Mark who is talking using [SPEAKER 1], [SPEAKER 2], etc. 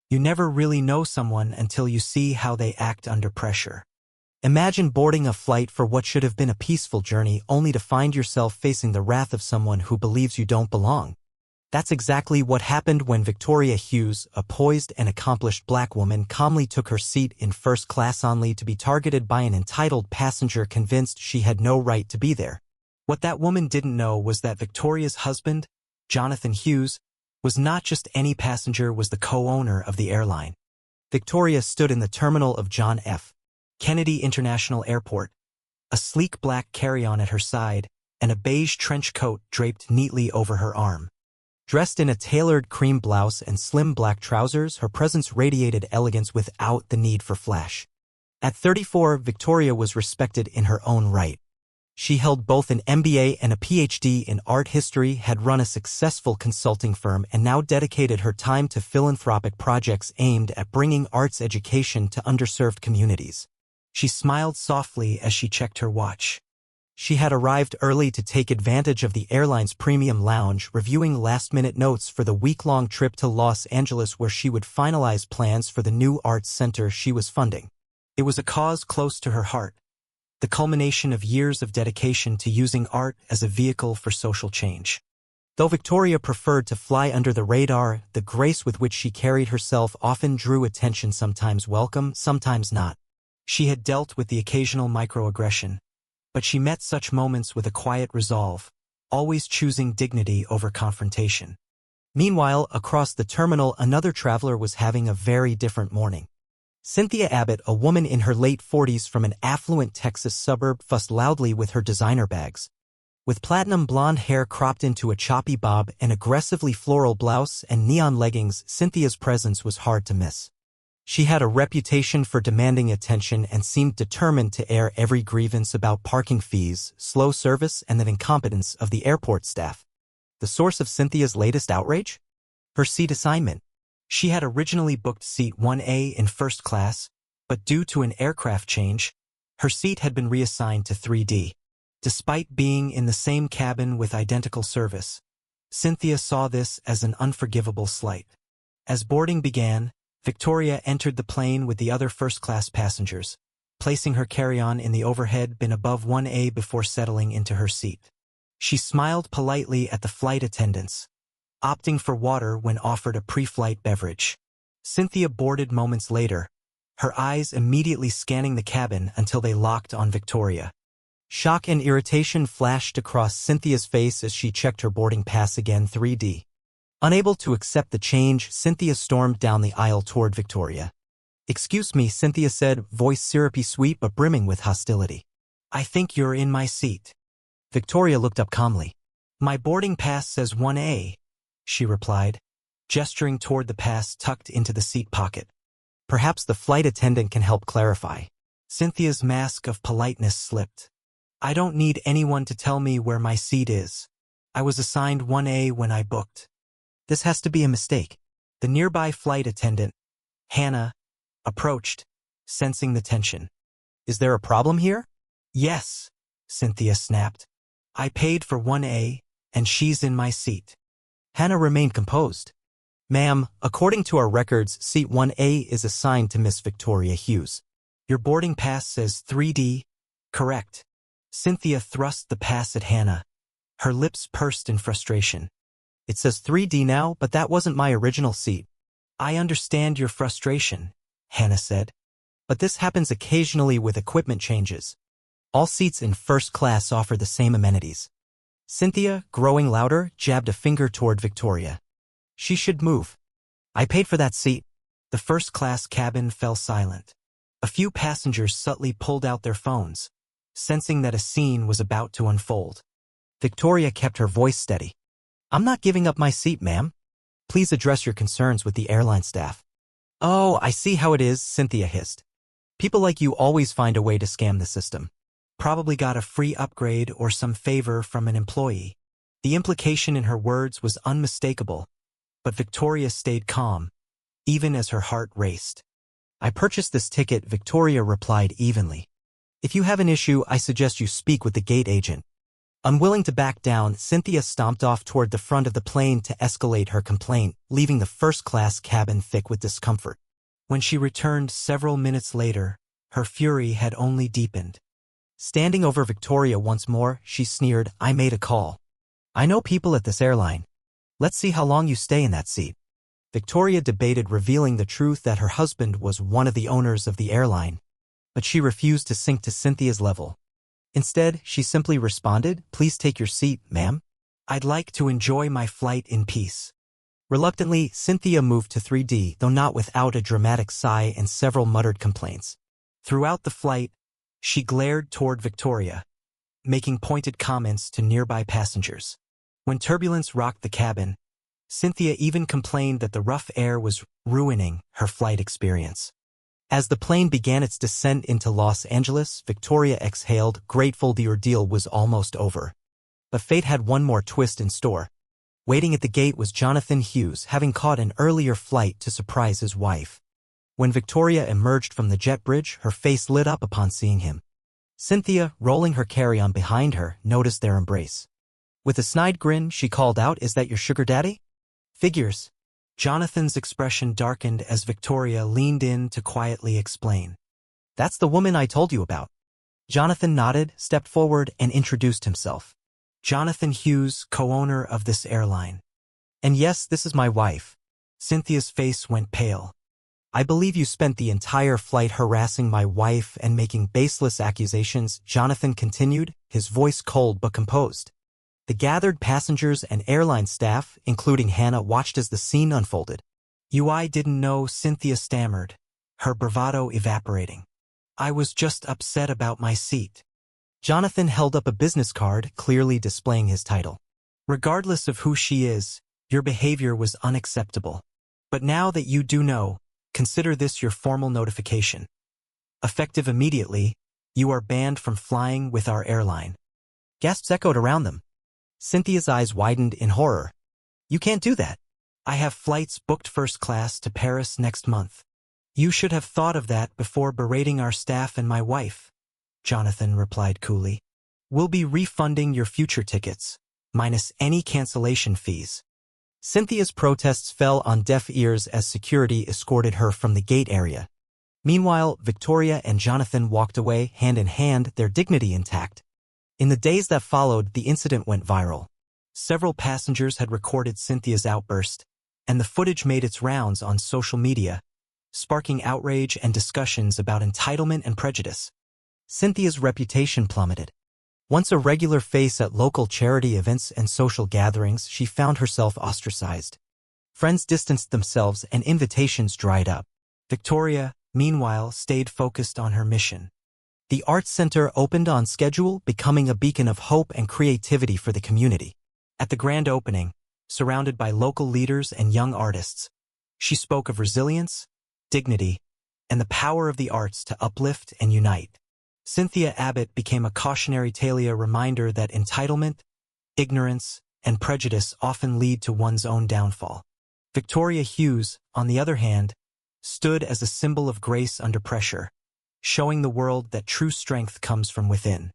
[SPEAKER 1] You never really know someone until you see how they act under pressure. Imagine boarding a flight for what should have been a peaceful journey only to find yourself facing the wrath of someone who believes you don't belong. That's exactly what happened when Victoria Hughes, a poised and accomplished black woman, calmly took her seat in first class only to be targeted by an entitled passenger convinced she had no right to be there. What that woman didn't know was that Victoria's husband, Jonathan Hughes, was not just any passenger, was the co-owner of the airline. Victoria stood in the terminal of John F. Kennedy International Airport, a sleek black carry-on at her side, and a beige trench coat draped neatly over her arm. Dressed in a tailored cream blouse and slim black trousers, her presence radiated elegance without the need for flash. At 34, Victoria was respected in her own right. She held both an MBA and a PhD in art history, had run a successful consulting firm, and now dedicated her time to philanthropic projects aimed at bringing arts education to underserved communities. She smiled softly as she checked her watch. She had arrived early to take advantage of the airline's premium lounge, reviewing last-minute notes for the week-long trip to Los Angeles where she would finalize plans for the new arts center she was funding. It was a cause close to her heart, the culmination of years of dedication to using art as a vehicle for social change. Though Victoria preferred to fly under the radar, the grace with which she carried herself often drew attention, sometimes welcome, sometimes not. She had dealt with the occasional microaggression, but she met such moments with a quiet resolve, always choosing dignity over confrontation. Meanwhile, across the terminal, another traveler was having a very different morning. Cynthia Abbott, a woman in her late 40s from an affluent Texas suburb, fussed loudly with her designer bags. With platinum blonde hair cropped into a choppy bob, an aggressively floral blouse, and neon leggings, Cynthia's presence was hard to miss. She had a reputation for demanding attention and seemed determined to air every grievance about parking fees, slow service, and the incompetence of the airport staff. The source of Cynthia's latest outrage? Her seat assignment. She had originally booked seat 1A in first class, but due to an aircraft change, her seat had been reassigned to 3D. Despite being in the same cabin with identical service, Cynthia saw this as an unforgivable slight. As boarding began, Victoria entered the plane with the other first-class passengers, placing her carry-on in the overhead bin above 1A before settling into her seat. She smiled politely at the flight attendants, opting for water when offered a pre-flight beverage. Cynthia boarded moments later, her eyes immediately scanning the cabin until they locked on Victoria. Shock and irritation flashed across Cynthia's face as she checked her boarding pass again. 3D. Unable to accept the change, Cynthia stormed down the aisle toward Victoria. "Excuse me," Cynthia said, voice syrupy sweet but brimming with hostility. "I think you're in my seat." Victoria looked up calmly. "My boarding pass says 1A," she replied, gesturing toward the pass tucked into the seat pocket. "Perhaps the flight attendant can help clarify." Cynthia's mask of politeness slipped. "I don't need anyone to tell me where my seat is. I was assigned 1A when I booked. This has to be a mistake." The nearby flight attendant, Hannah, approached, sensing the tension. "Is there a problem here?" "Yes," Cynthia snapped. "I paid for 1A, and she's in my seat." Hannah remained composed. "Ma'am, according to our records, seat 1A is assigned to Miss Victoria Hughes. Your boarding pass says 3D, correct?" Cynthia thrust the pass at Hannah. Her lips pursed in frustration. "It says 3D now, but that wasn't my original seat." "I understand your frustration," Hannah said, "but this happens occasionally with equipment changes. All seats in first class offer the same amenities." Cynthia, growing louder, jabbed a finger toward Victoria. "She should move. I paid for that seat." The first-class cabin fell silent. A few passengers subtly pulled out their phones, sensing that a scene was about to unfold. Victoria kept her voice steady. "I'm not giving up my seat, ma'am. Please address your concerns with the airline staff." "Oh, I see how it is," Cynthia hissed. "People like you always find a way to scam the system. Probably got a free upgrade or some favor from an employee." The implication in her words was unmistakable, but Victoria stayed calm, even as her heart raced. "I purchased this ticket," Victoria replied evenly. "If you have an issue, I suggest you speak with the gate agent." Unwilling to back down, Cynthia stomped off toward the front of the plane to escalate her complaint, leaving the first-class cabin thick with discomfort. When she returned several minutes later, her fury had only deepened. Standing over Victoria once more, she sneered, "I made a call. I know people at this airline. Let's see how long you stay in that seat." Victoria debated revealing the truth that her husband was one of the owners of the airline, but she refused to sink to Cynthia's level. Instead, she simply responded, "Please take your seat, ma'am. I'd like to enjoy my flight in peace." Reluctantly, Cynthia moved to 3D, though not without a dramatic sigh and several muttered complaints. Throughout the flight, she glared toward Victoria, making pointed comments to nearby passengers. When turbulence rocked the cabin, Cynthia even complained that the rough air was ruining her flight experience. As the plane began its descent into Los Angeles, Victoria exhaled, grateful the ordeal was almost over. But fate had one more twist in store. Waiting at the gate was Jonathan Hughes, having caught an earlier flight to surprise his wife. When Victoria emerged from the jet bridge, her face lit up upon seeing him. Cynthia, rolling her carry-on behind her, noticed their embrace. With a snide grin, she called out, "Is that your sugar daddy?" "Figures." Jonathan's expression darkened as Victoria leaned in to quietly explain. "That's the woman I told you about." Jonathan nodded, stepped forward, and introduced himself. "Jonathan Hughes, co-owner of this airline. And yes, this is my wife." Cynthia's face went pale. "I believe you spent the entire flight harassing my wife and making baseless accusations," Jonathan continued, his voice cold but composed. The gathered passengers and airline staff, including Hannah, watched as the scene unfolded. "I didn't know," Cynthia stammered, her bravado evaporating. "I was just upset about my seat." Jonathan held up a business card, clearly displaying his title. "Regardless of who she is, your behavior was unacceptable. But now that you do know, consider this your formal notification. Effective immediately, you are banned from flying with our airline." Gasps echoed around them. Cynthia's eyes widened in horror. "You can't do that. I have flights booked first class to Paris next month. You should have thought of that before berating our staff and my wife," Jonathan replied coolly. "We'll be refunding your future tickets, minus any cancellation fees." Cynthia's protests fell on deaf ears as security escorted her from the gate area. Meanwhile, Victoria and Jonathan walked away hand in hand, their dignity intact. In the days that followed, the incident went viral. Several passengers had recorded Cynthia's outburst, and the footage made its rounds on social media, sparking outrage and discussions about entitlement and prejudice. Cynthia's reputation plummeted. Once a regular face at local charity events and social gatherings, she found herself ostracized. Friends distanced themselves and invitations dried up. Victoria, meanwhile, stayed focused on her mission. The Arts Center opened on schedule, becoming a beacon of hope and creativity for the community. At the grand opening, surrounded by local leaders and young artists, she spoke of resilience, dignity, and the power of the arts to uplift and unite. Cynthia Abbott became a cautionary tale, a reminder that entitlement, ignorance, and prejudice often lead to one's own downfall. Victoria Hughes, on the other hand, stood as a symbol of grace under pressure, showing the world that true strength comes from within.